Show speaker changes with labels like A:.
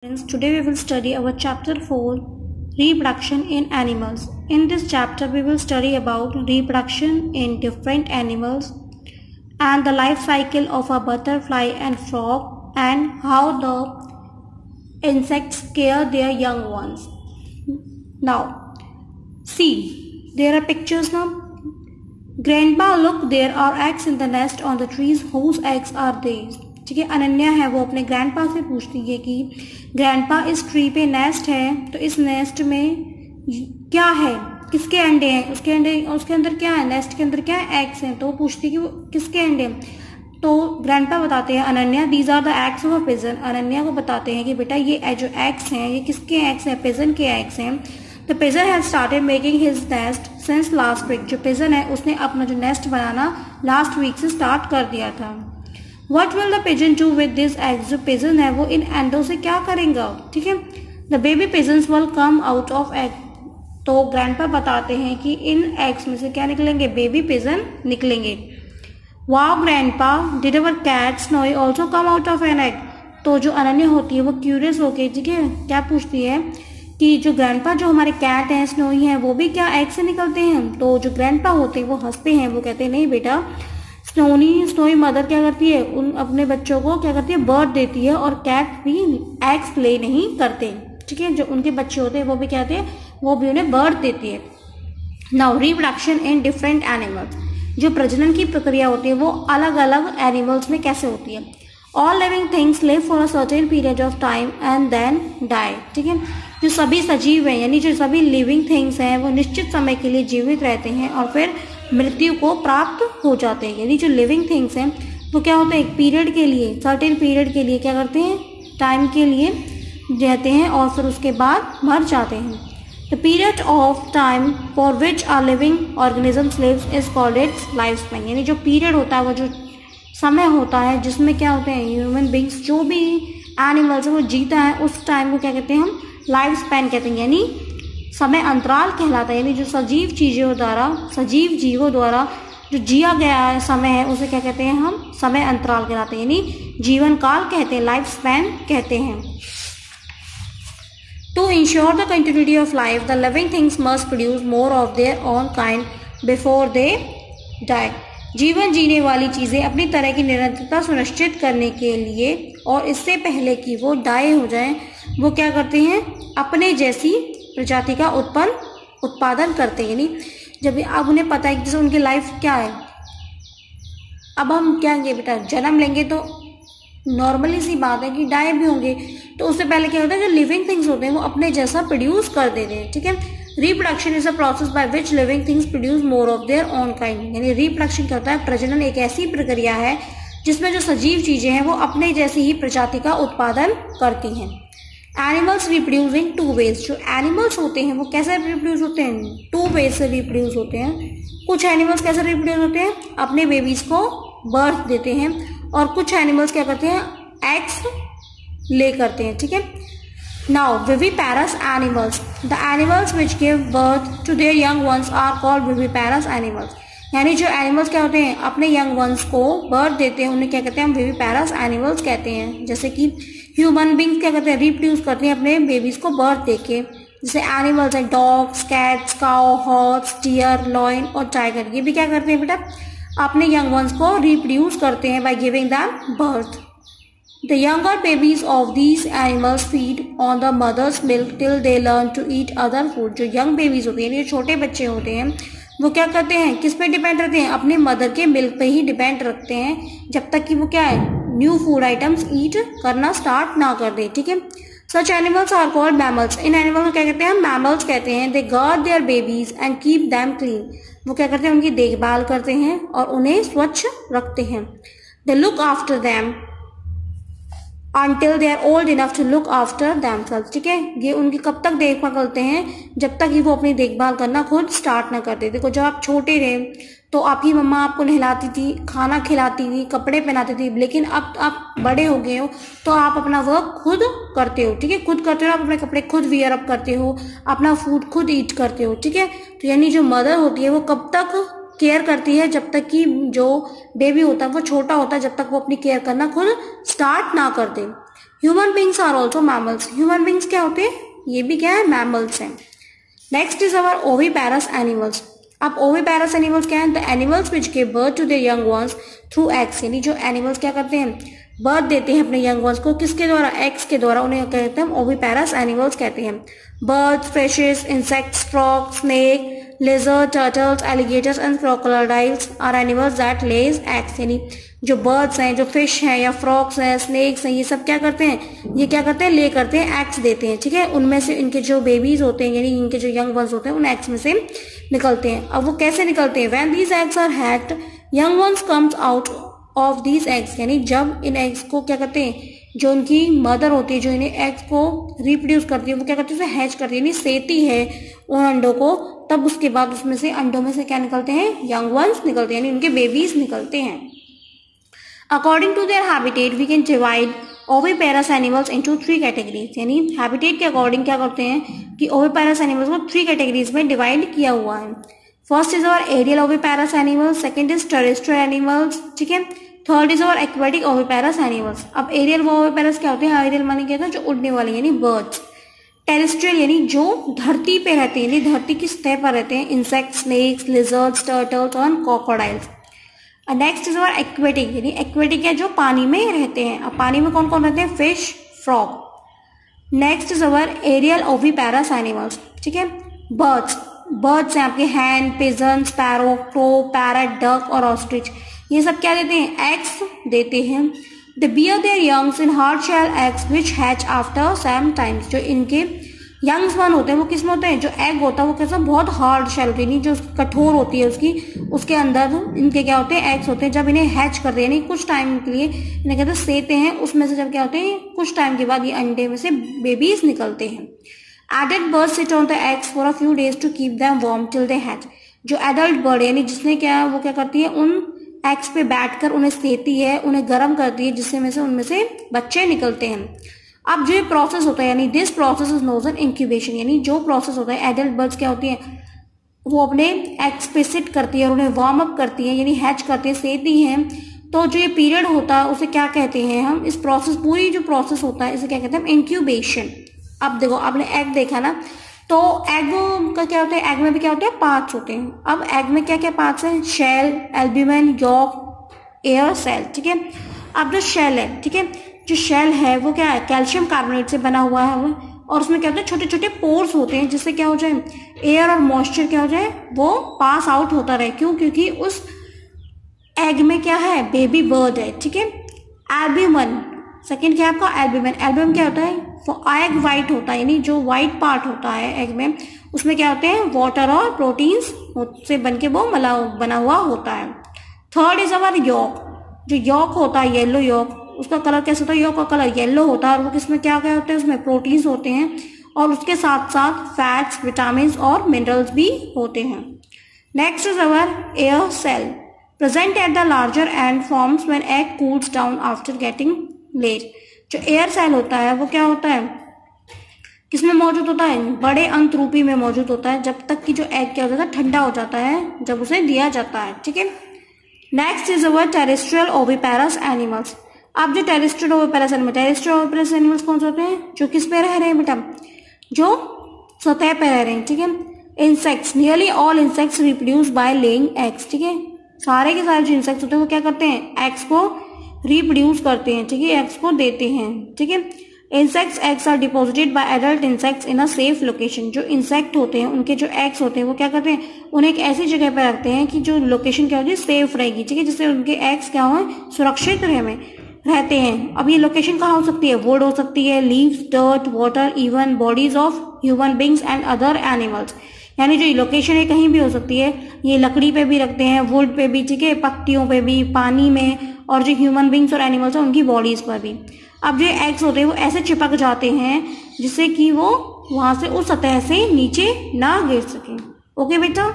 A: Friends, today we will study our chapter 4, reproduction in animals. In this chapter we will study about reproduction in different animals and the life cycle of a butterfly and frog and how the insects care their young ones. Now see, there are pictures now. Grandpa, look, there are eggs in the nest on the trees. Whose eggs are these? ठीक है, अनन्या है वो अपने grandpa से पूछती है कि grandpa इस ट्री पे नेस्ट है तो इस नेस्ट में क्या है, किसके अंडे हैं, उसके अंदर क्या है, नेस्ट के अंदर क्या है, एग्स हैं। तो वो पूछती है कि वो किसके अंडे हैं। तो ग्रैंडपा बताते हैं Ananya these are the eggs of a pigeon. Ananya को बताते हैं कि बेटा ये जो एग्स हैं ये किसके एग्स हैं, पिजन के एग्स हैं। The pigeon has started making his nest since last week. जो पिजन है उसने अपना जो नेस्ट बनाना लास्ट वीक से स्टार्ट कर दिया था। What will the pigeon do with these eggs? जो पिजन है वो इन अंडों से क्या करेगा, ठीक है। The baby pigeons will come out of egg। तो ग्रैंडपा बताते हैं कि इन एग्स में से क्या निकलेंगे, बेबी पिजन निकलेंगे। Wow grandpa, did our cat Snowy also come out of an egg? तो जो अनन्या होती है वो क्यूरियस होके, ठीक है, क्या पूछती है कि जो ग्रैंडपा जो हमारे कैट हैं स्नोई हैं वो भी क्या एग से निकलते हैं। तो जो ग्रैंडपा होते हैं वो हंसते हैं, वो कहते हैं नहीं बेटा, स्नोई मदर क्या करती है, उन अपने बच्चों को क्या करती है, बर्थ देती है और कैट भी एग्स ले नहीं करते, ठीक है। जो उनके बच्चे होते हैं वो भी कहते हैं, वो भी उन्हें बर्थ देती है। Now reproduction in different animals, जो प्रजनन की प्रक्रिया होती है वो अलग अलग एनिमल्स में कैसे होती है। All living things live for a certain period of time and then die, ठीक है। जो सभी सजीव हैं यानी जो सभी लिविंग थिंग्स हैं वो निश्चित समय के लिए जीवित रहते हैं और फिर मृत्यु को प्राप्त हो जाते हैं। यानी जो लिविंग थिंग्स हैं वो क्या होते हैं, एक पीरियड के लिए, सर्टेन पीरियड के लिए क्या करते हैं, टाइम के लिए रहते हैं और फिर उसके बाद मर जाते हैं। The period of time for which are living organisms lives is called its life span. यानी जो पीरियड होता है वो जो समय होता है जिसमें क्या होते हैं, ह्यूमन बींग्स जो भी एनिमल्स है वो जीता है, उस टाइम को क्या कहते हैं, हम लाइफ स्पैन कहते हैं, यानी समय अंतराल कहलाता है। यानी जो सजीव जीवों द्वारा जो जिया गया है समय है उसे क्या कहते हैं, हम समय अंतराल कहलाते हैं, यानी जीवन काल कहते हैं, लाइफ स्पैन कहते हैं। To ensure the continuity of life the living things must produce more of their own kind before they die. जीवन जीने वाली चीजें अपनी तरह की निरंतरता सुनिश्चित करने के लिए और इससे पहले कि वो डाई हो जाएं, वो क्या करते हैं, अपने जैसी प्रजाति का उत्पादन करते हैं। यानी जब अब उन्हें पता है कि जैसे उनकी लाइफ क्या है, अब हम क्या होंगे बेटा, जन्म लेंगे तो नॉर्मली सी बात है कि डाई भी होंगे, तो उससे पहले क्या होता है, जो लिविंग थिंग्स होते हैं वो अपने जैसा प्रोड्यूस कर देते हैं, ठीक है। Reproduction is a process by which living things produce more of their own kind. यानी रिप्रोडक्शन क्या होता है, प्रजनन एक ऐसी प्रक्रिया है जिसमें जो सजीव चीजें हैं वो अपने जैसी ही प्रजाति का उत्पादन करती हैं। Animals reproduce in two ways. जो एनिमल्स होते हैं वो कैसे रिप्रोड्यूस होते हैं, टू वेज से रिप्रोड्यूस होते हैं। कुछ एनिमल्स कैसे रिप्रोड्यूस होते हैं, अपने बेबीज को बर्थ देते हैं और कुछ एनिमल्स क्या करते हैं, एग्स ले करते हैं, ठीक है। Now viviparous animals, the animals which give birth to their young ones are called viviparous animals. यानी जो एनिमल्स क्या होते हैं, अपने यंग वंस को बर्थ देते हैं, उन्हें क्या कहते हैं, हम विविपैरस एनिमल्स कहते हैं। जैसे कि ह्यूमन बींग्स क्या करते हैं, रिप्रोड्यूस करते हैं अपने बेबीज को बर्थ देके। जैसे एनिमल्स हैं dogs, cats, cow, horse, deer, lion और टाइगर, ये भी क्या करते हैं बेटा, अपने यंग वंस को रिप्रोड्यूस करते हैं by giving them birth. The younger babies of these animals feed on the mother's milk till they learn to eat other food. जो यंग बेबीज होते हैं, जो छोटे बच्चे होते हैं, वो क्या करते हैं, किस पे डिपेंड रहते हैं, अपने मदर के मिल्क पे ही डिपेंड रखते हैं जब तक कि वो क्या है, न्यू फूड आइटम्स ईट करना स्टार्ट ना कर दे, ठीक है। Such animals are called mammals. इन एनिमल्स को क्या कहते हैं, हम मैमल्स कहते हैं। They guard their babies and keep them clean. वो क्या करते हैं, उनकी देखभाल करते हैं और उन्हें स्वच्छ रखते हैं। They look after them until they are old enough to look after themselves, ठीक है। ये उनकी कब तक देखभाल करते हैं, जब तक कि वो अपनी देखभाल करना खुद स्टार्ट ना करते। देखो जब आप छोटे रहे तो आपकी मम्मा आपको नहलाती थी, खाना खिलाती थी, कपड़े पहनाती थी, लेकिन अब आप बड़े हो गए हो तो आप अपना वर्क खुद करते हो, ठीक है, खुद करते हो, आप अपने कपड़े खुद वियर अप करते हो, अपना फूड खुद ईट करते हो, ठीक है। तो यानी जो मदर होती है वो कब तक केयर करती है, जब तक कि जो बेबी होता है वो छोटा होता है, जब तक वो अपनी केयर करना खुद स्टार्ट ना कर दे। Human beings are also mammals. Human beings क्या होते हैं? ये भी क्या है? मैमल्स हैं। Next is our oviparous animals. अब ओविपेरस एनिमल्स क्या है? The animals which give birth to their young ones through eggs. यानी जो एनिमल्स क्या करते हैं? बर्थ देते हैं अपने यंग वंस को किसके द्वारा? एग्स के द्वारा। उन्हें कहते हैं ओविपेरस एनिमल्स कहते हैं। Birds, fishes, insects, frog, snake, lizard, turtles, alligators and crocodiles are animals that lays eggs। यानी जो बर्ड्स हैं, जो फिश हैं या फ्रॉक्स हैं, स्नेक्स हैं, ये सब क्या करते हैं? ये क्या करते हैं? ले करते हैं, एग्स देते हैं। ठीक है, उनमें से इनके जो बेबीज होते हैं यानी इनके जो यंग वंस होते हैं उन एग्स में से निकलते हैं। अब वो कैसे निकलते हैं? When these eggs are hatched young ones comes out of these eggs. यानी जब इन एग्स को क्या करते हैं? जो उनकी मदर होती है जो इन्हें एग्स को रिप्रोड्यूस करती है वो क्या करती है? उसे हैच करती है यानी सेती है उन अंडों को। तब उसके बाद उसमें से अंडों में से क्या निकलते हैं? यंग वंस निकलते हैं यानी उनके बेबीज निकलते हैं। According to their habitat we can divide oviparous animals into 3 categories. यानी हैबिटेट के अकॉर्डिंग क्या करते हैं कि ओविपेरस एनिमल्स को 3 कैटेगरीज में डिवाइड किया हुआ है। First is our aerial oviparous animals, second is terrestrial animals, ठीक है, third is our aquatic oviparous animals. अब एरियल ओविपेरस क्या होते हैं? एरियल माने क्या था? जो उड़ने वाले यानी बर्ड्स। टेरेस्ट्रियल यानी जो धरती पे रहते हैं यानी धरती की सतह पर रहते हैं। इंसेक्ट, स्नेक्स, लिजर्ड्स, टर्टल्स और crocodiles. Next is our aquatic यानी एक्वेटिक है जो पानी में रहते हैं। अब पानी में कौन कौन रहते हैं? Fish, frog. Next is our aerial oviparous animals, ठीक है, बर्ड्स। बर्ड्स हैं आपके हैन, pigeon, sparrow, crow, parrot, duck और ऑस्ट्रिच। ये सब क्या देते हैं? एग्स देते हैं। They bear their youngs in hard shell eggs which hatch after some times। जो इनके यंग्स वन होते हैं वो किस में होते हैं? जो एग होता है वो कैसा? बहुत हार्ड शेल होती है, जो कठोर होती है उसकी, उसके अंदर इनके क्या होते हैं? एग्स होते हैं। जब इन्हें हैच करते हैं यानी कुछ टाइम के लिए इन्हें कहते हैं सेते हैं, उसमें से जब क्या होते हैं? कुछ टाइम के बाद ये अंडे में से बेबीज निकलते हैं। Adult birds sit on the eggs for a few days to keep them warm till they hatch. जो एडल्ट बर्ड यानी जिसने क्या वो क्या करती है? उन एग्स पे बैठकर उन्हें सेती है, उन्हें गर्म करती है जिससे में से उनमें से बच्चे निकलते हैं। अब जो ये प्रोसेस होता है यानी this process is known as incubation. यानी जो प्रोसेस होता है एडल्ट बर्ड्स क्या होती है? वो अपने एग्स पे सिट करती है और उन्हें वार्म अप करती है यानी हैच करती है, सेती हैं। तो जो ये पीरियड होता है उसे क्या कहते हैं हम? इस प्रोसेस, पूरी जो प्रोसेस होता है इसे क्या कहते हैं? इंक्यूबेशन। अब देखो आपने एग देखा ना, तो एग का क्या होता है? एग में भी क्या होते हैं? पार्ट्स होते हैं। अब एग में क्या क्या पार्ट्स हैं? शेल, एल्ब्यूमेन, यॉक, एयर सेल, ठीक है। अब जो शेल है, ठीक है, जो शेल है वो क्या है? कैल्शियम कार्बोनेट से बना हुआ है वो, और उसमें क्या होता है? छोटे छोटे पोर्स होते हैं जिससे क्या हो जाए? एयर और मॉइस्चर क्या हो जाए? वो पास आउट होता रहे। क्यों? क्योंकि उस एग में क्या है? बेबी बर्ड है, ठीक है। एल्ब्यूमेन, सेकेंड क्या है आपका? एल्ब्यूमेन। एल्ब्यूमेन क्या होता है? एग वाइट होता है यानी जो व्हाइट पार्ट होता है एग में उसमें क्या होते हैं? वाटर और प्रोटीन्स से बन के वो बना हुआ होता है। Third is our yolk. जो यॉक होता है येलो यॉक, उसका कलर कैसा होता है? यॉक का कलर येलो होता है और वो किसमें क्या क्या होते हैं? उसमें प्रोटीन्स होते हैं और उसके साथ साथ फैट्स, विटामिन और मिनरल्स भी होते हैं। Next is our air cell, present at the larger end forms when egg cools down after getting laid. जो एयर सेल होता है वो क्या होता है? किसमें मौजूद होता है? बड़े अंतरूपी में मौजूद होता है जब तक कि जो एग क्या होता है? ठंडा हो जाता है जब उसे दिया जाता है, ठीक है। Next is our terrestrial oviparous animals. अब जो टेरेस्ट्रियल ओविपेरस एनिमल्स कौन से होते हैं? जो किस पे रह रहे हैं बेटा? जो सतह पे रह रहे हैं, ठीक है। Insects, nearly all insects reproduce by laying eggs, ठीक है। सारे के सारे जो इंसेक्ट्स होते हैं वो क्या करते हैं? एग्स को रिप्रोड्यूस करते हैं, ठीक है, एग्स को देते हैं, ठीक है। Insects eggs are deposited by adult insects in a safe location. जो इंसेक्ट होते हैं उनके जो एग्स होते हैं वो क्या करते हैं? उन्हें एक ऐसी जगह पर रखते हैं कि जो लोकेशन क्या होगी? सेफ रहेगी, ठीक है, जिससे उनके एग्स क्या हो? सुरक्षित रहते हैं। अब ये लोकेशन कहाँ हो सकती है? वुड हो सकती है, leaves, dirt, water, even bodies of human beings and other animals. यानी जो लोकेशन है कहीं भी हो सकती है। ये लकड़ी पे भी रखते हैं, वुड पे भी, ठीक है, पत्तियों पे भी, पानी में, और जो ह्यूमन बींग्स और एनिमल्स हैं उनकी बॉडीज पर भी। अब जो एग्स होते हैं वो ऐसे चिपक जाते हैं जिससे कि वो वहां से उस सतह से नीचे ना गिर सके। ओके बेटा।